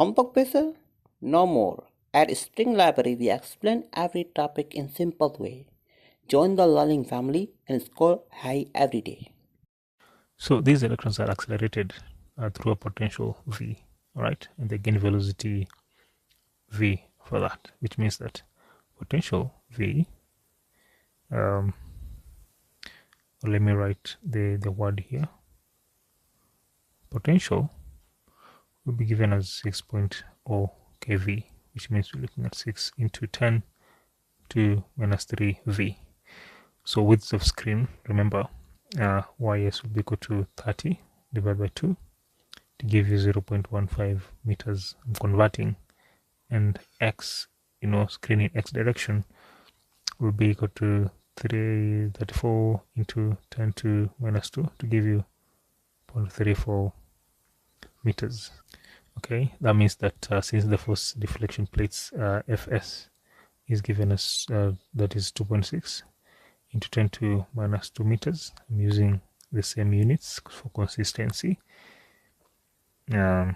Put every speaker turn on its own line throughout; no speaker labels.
Homework pressure? No more. At Spring Library, we explain every topic in simple way. Join the learning family and score high every day.
So these electrons are accelerated through a potential V, right? And they gain velocity V for that, which means that potential V, let me write the word here. Potential will be given as 6.0 kV, which means we're looking at 6 into 10 to minus 3 V. So width of screen, remember, ys will be equal to 30 divided by 2 to give you 0.15 meters. I'm converting, and x, screen in x direction will be equal to 334 into 10 to minus 2 to give you 0.34 meters. Okay, that means that since the force deflection plates Fs is given as that is 2.6 into 10 to minus 2 meters, I'm using the same units for consistency. You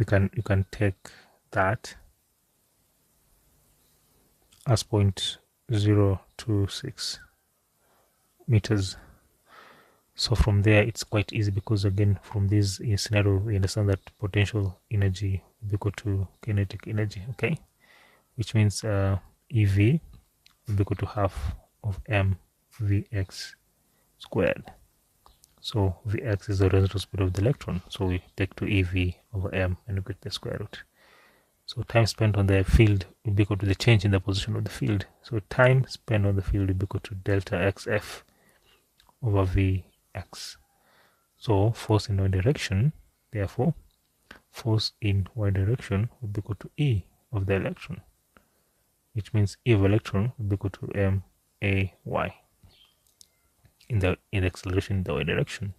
can take that as 0.026 meters. So from there it's quite easy, because again from this scenario we understand that potential energy will be equal to kinetic energy, okay, which means EV will be equal to half of mvx squared. So Vx is the resonance speed of the electron, so we take to EV over m and we get the square root. So time spent on the field will be equal to the change in the position of the field. So time spent on the field will be equal to delta xf over Vx. So force in y direction, therefore force in y direction will be equal to E of the electron, which means E of electron will be equal to m-a-y in the acceleration in the y direction.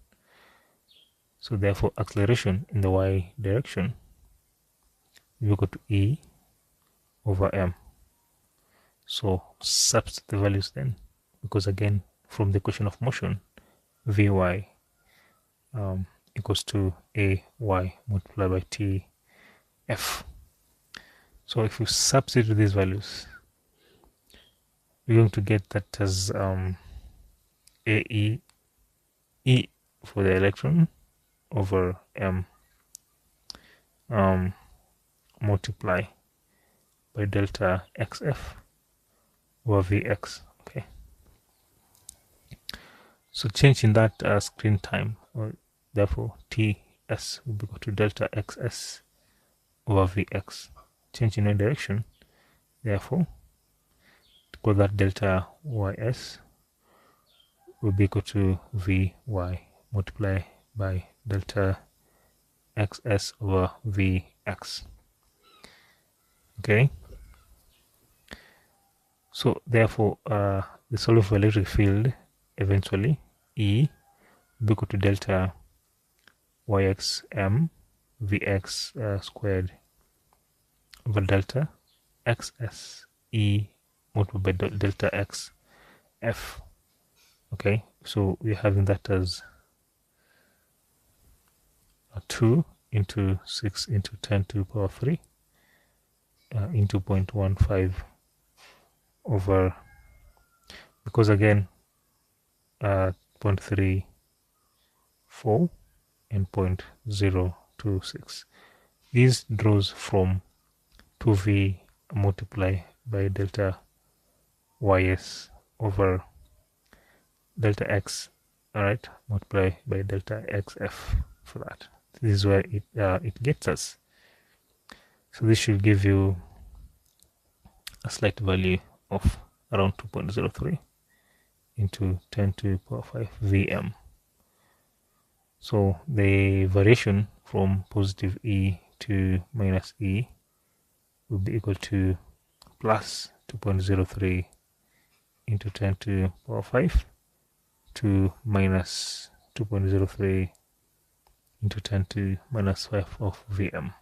So therefore acceleration in the y direction will be equal to E over m. So substitute the values then, because again from the equation of motion, Vy equals to ay multiplied by tf. So if you substitute these values, we're going to get that as ae e for the electron over m multiply by delta xf over vx. Okay, so change in that screen time, therefore ts will be equal to delta xs over vx. Change in y direction, therefore equal that delta ys will be equal to vy multiply by delta xs over vx. Okay, so therefore the solve for electric field eventually E will be equal to delta yx m vx squared over delta xs E multiplied by delta x f. Okay, so we're having that as 2 into 6 into 10 to the power 3 into 0.15 over, because again 0.34 and 0.026, these draws from 2v multiply by delta ys over delta x, all right, multiply by delta xf for that. This is where it gets us. So this should give you a slight value of around 2.03 into 10 to the power 5 Vm. So the variation from positive E to minus E will be equal to plus 2.03 into 10 to the power 5 to minus 2.03 into 10 to minus 5 of Vm.